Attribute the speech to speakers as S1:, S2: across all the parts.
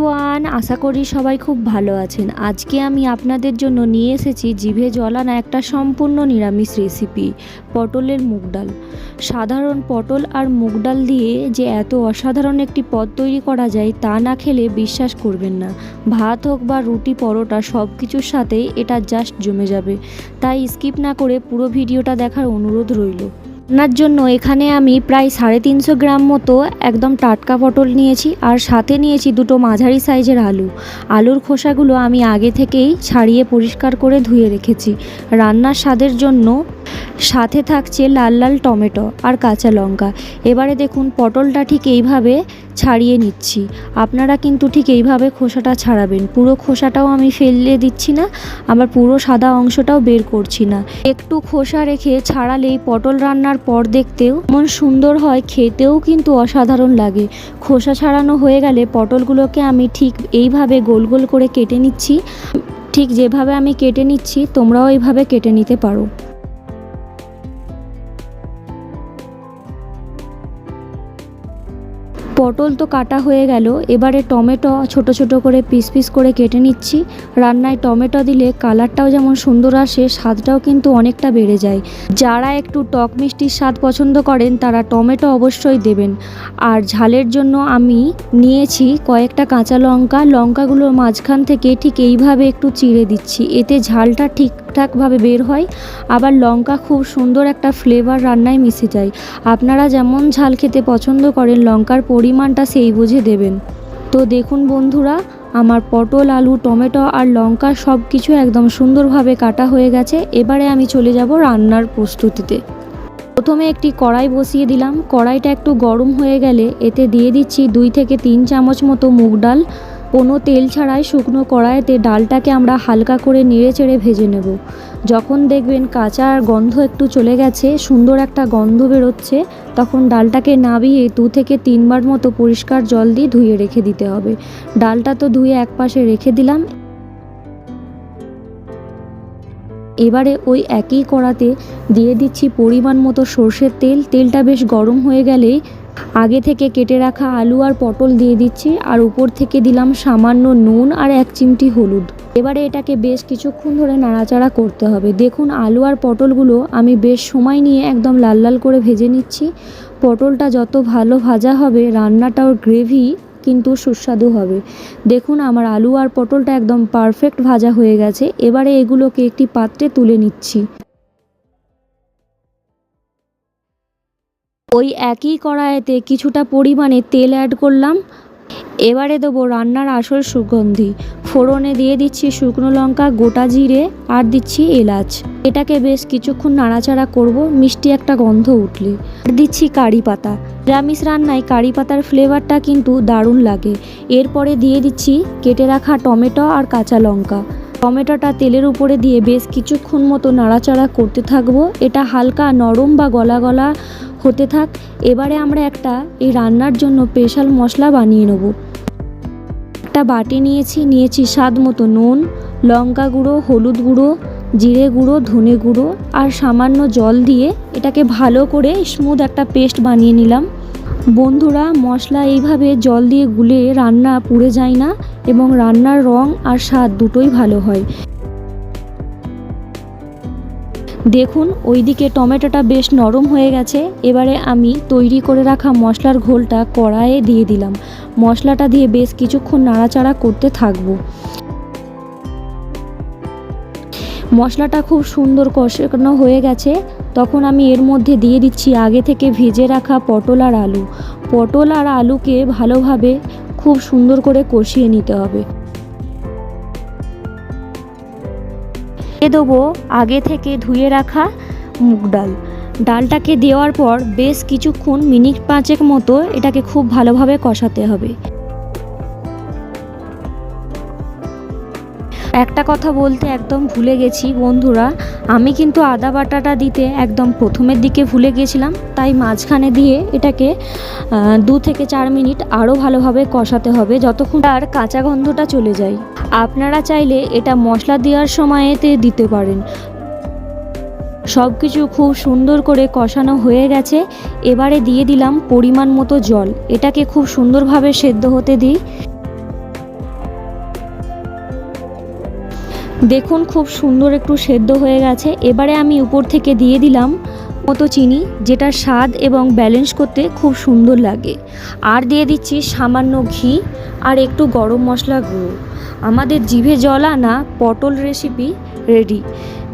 S1: Everyone, আশা করি সবাই খুব ভালো আছেন। আজকে আমি আপনাদের জন্য নিয়ে এসেছি জিভে জল আনা একটা সম্পূর্ণ নিরামিষ রেসিপি, পটলের মুগ ডাল। সাধারণ পটল আর মুগ ডাল দিয়ে যে এত অসাধারণ একটি পদ তৈরি করা যায় তা না খেলে বিশ্বাস করবেন না। ভাত হোক বা রুটি, পরোটা সব কিছুর সাথেই এটা জাস্ট জমে যাবে। তাই স্কিপ না করে পুরো ভিডিওটা দেখার অনুরোধ রইল। রান্নার জন্য এখানে আমি প্রায় 350 গ্রাম মতো একদম টাটকা পটল নিয়েছি, আর সাথে নিয়েছি দুটো মাঝারি সাইজের আলুর খোসাগুলো আমি আগে থেকেই ছাড়িয়ে পরিষ্কার করে ধুয়ে রেখেছি। রান্নার স্বাদের জন্য সাথে থাকছে লাল লাল টমেটো আর কাঁচা লঙ্কা। এবারে দেখুন পটলটা ঠিক এইভাবে ছাড়িয়ে নিচ্ছি। আপনারা কিন্তু ঠিক এইভাবে খোসাটা ছাড়াবেন। পুরো খোসাটাও আমি ফেলে দিচ্ছি না, আবার পুরো সাদা অংশটাও বের করছি না। একটু খোসা রেখে ছাড়ালেই পটল রান্নার পর দেখতেও এমন সুন্দর হয়, খেতেও কিন্তু অসাধারণ লাগে। খোসা ছাড়ানো হয়ে গেলে পটলগুলোকে আমি ঠিক এইভাবে গোল গোল করে কেটে নিচ্ছি। ঠিক যেভাবে আমি কেটে নিচ্ছি তোমরাও এইভাবে কেটে নিতে পারো। পটল তো কাটা হয়ে গেল, এবারে টমেটো ছোট ছোট করে পিস পিস করে কেটে নিচ্ছি। রান্নায় টমেটো দিলে কালারটাও যেমন সুন্দর আসে, স্বাদটাও কিন্তু অনেকটা বেড়ে যায়। যারা একটু টক মিষ্টির স্বাদ পছন্দ করেন তারা টমেটো অবশ্যই দেবেন। আর ঝালের জন্য আমি নিয়েছি কয়েকটা কাঁচা লঙ্কা। লঙ্কাগুলোর মাঝখান থেকে ঠিক এইভাবে একটু চিড়ে দিচ্ছি, এতে ঝালটা ঠিকঠাকভাবে বের হয়। আবার লঙ্কা খুব সুন্দর একটা ফ্লেভার রান্নায় মিশে যায়। আপনারা যেমন ঝাল খেতে পছন্দ করেন লঙ্কার পরিমাণটা সেই বুঝে দেবেন। তো দেখুন বন্ধুরা, আমার পটল, আলু, টমেটো আর লঙ্কা সব কিছু একদম সুন্দরভাবে কাটা হয়ে গেছে। এবারে আমি চলে যাব রান্নার প্রস্তুতিতে। প্রথমে একটি কড়াই বসিয়ে দিলাম। কড়াইটা একটু গরম হয়ে গেলে এতে দিয়ে দিচ্ছি 2 থেকে 3 চামচ মতো মুগ ডাল। কোনো তেল ছাড়াই শুকনো কড়াইতে ডালটাকে আমরা হালকা করে নেড়ে চেড়ে ভেজে নেব। যখন দেখবেন কাঁচা আর গন্ধ একটু চলে গেছে, সুন্দর একটা গন্ধ বেরোচ্ছে, তখন ডালটাকে নামিয়ে 2 থেকে 3 বার মতো পরিষ্কার জল দিয়ে ধুয়ে রেখে দিতে হবে। ডালটা তো ধুয়ে একপাশে রেখে দিলাম। এবারে ওই একই কড়াতে দিয়ে দিচ্ছি পরিমাণ মতো সর্ষের তেল। তেলটা বেশ গরম হয়ে গেলে আগে থেকে কেটে রাখা আলু আর পটল দিয়ে দিচ্ছি, আর উপর থেকে দিলাম সামান্য নুন আর 1 চিমটি হলুদ। এবারে এটাকে বেশ কিছুক্ষণ ধরে নাড়াচাড়া করতে হবে। দেখুন আলু আর পটলগুলো আমি বেশ সময় নিয়ে একদম লাল লাল করে ভেজে নিচ্ছি। পটলটা যত ভালো ভাজা হবে রান্নাটাও গ্রেভি কিন্তু সুস্বাদু হবে। দেখুন আমার আলু আর পটলটা একদম পারফেক্ট ভাজা হয়ে গেছে। এবারে এগুলোকে একটি পাত্রে তুলে নিচ্ছি। ওই একই কড়াইতে কিছুটা পরিমাণে তেল অ্যাড করলাম। এবারে দেবো রান্নার আসল সুগন্ধি। ফোড়নে দিয়ে দিচ্ছি শুকনো লঙ্কা, গোটা জিরে আর দিচ্ছি এলাচ। এটাকে বেশ কিছুক্ষণ নাড়াচাড়া করব মিষ্টি একটা গন্ধ উঠলে। আর দিচ্ছি কারি পাতা। নিরামিষ রান্নায় কারি পাতার ফ্লেভারটা কিন্তু দারুণ লাগে। এরপরে দিয়ে দিচ্ছি কেটে রাখা টমেটো আর কাঁচা লঙ্কা। টমেটোটা তেলের উপরে দিয়ে বেশ কিছুক্ষণ মতো নাড়াচাড়া করতে থাকবো। এটা হালকা নরম বা গলা গলা হতে থাক। এবারে আমরা এই রান্নার জন্য স্পেশাল মশলা বানিয়ে নেব। একটা বাটি নিয়েছি স্বাদ মতো নুন, লঙ্কা গুঁড়ো, হলুদ গুঁড়ো, জিরে গুঁড়ো, ধনে গুঁড়ো আর সামান্য জল দিয়ে এটাকে ভালো করে স্মুথ একটা পেস্ট বানিয়ে নিলাম। বন্ধুরা, মশলা এইভাবে জল দিয়ে গুলে রান্না পুড়ে যায় না এবং রান্নার রং আর স্বাদ দুটোই ভালো হয়। দেখুন ওইদিকে টমেটোটা বেশ নরম হয়ে গেছে। এবারে আমি তৈরি করে রাখা মশলার ঘোলটা কড়াইয়ে দিয়ে দিলাম। মশলাটা দিয়ে বেশ কিছুক্ষণ নাড়াচাড়া করতে থাকবো। মশলাটা খুব সুন্দর কষানো হয়ে গেছে। তখন আমি এর মধ্যে দিয়ে দিচ্ছি আগে থেকে ভেজে রাখা পটল আর আলু। পটল আর আলুকে ভালোভাবে খুব সুন্দর করে কষিয়ে নিতে হবে। দেবো আগে থেকে ধুয়ে রাখা মুগ ডাল। ডালটাকে দেওয়ার পর বেশ কিছুক্ষণ মিনিট 5 মতো এটাকে খুব ভালোভাবে কষাতে হবে। একটা কথা বলতে একদম ভুলে গেছি বন্ধুরা, আমি কিন্তু আদা বাটাটা দিতে একদম প্রথমের দিকে ভুলে গেছিলাম। তাই মাঝখানে দিয়ে এটাকে 2 থেকে 4 মিনিট আরও ভালোভাবে কষাতে হবে, যতক্ষণ তার কাঁচা গন্ধটা চলে যায়। আপনারা চাইলে এটা মশলা দেওয়ার সময়তে দিতে পারেন। সব কিছু খুব সুন্দর করে কষানো হয়ে গেছে। এবারে দিয়ে দিলাম পরিমাণ মতো জল। এটাকে খুব সুন্দরভাবে সেদ্ধ হতে দিই। দেখুন খুব সুন্দর একটু সেদ্ধ হয়ে গেছে। এবারে আমি উপর থেকে দিয়ে দিলাম মতো চিনি, যেটা স্বাদ এবং ব্যালেন্স করতে খুব সুন্দর লাগে। আর দিয়ে দিচ্ছি সামান্য ঘি আর একটু গরম মশলা গুঁড়ো। আমাদের জিভে জল আনা পটল রেসিপি রেডি।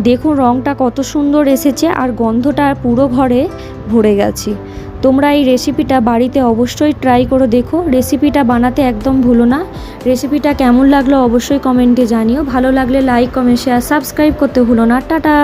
S1: দেখুন রঙটা কত সুন্দর এসেছে আর গন্ধটা পুরো ঘরে ভরে গেছে। তোমরা এই রেসিপিটা বাড়িতে অবশ্যই ট্রাই করে দেখো। রেসিপিটা বানাতে একদম ভুলো না। রেসিপিটা কেমন লাগলো অবশ্যই কমেন্টে জানিও। ভালো লাগলে লাইক, কমেন্ট, শেয়ার, সাবস্ক্রাইব করতে ভুলো না। টাটা।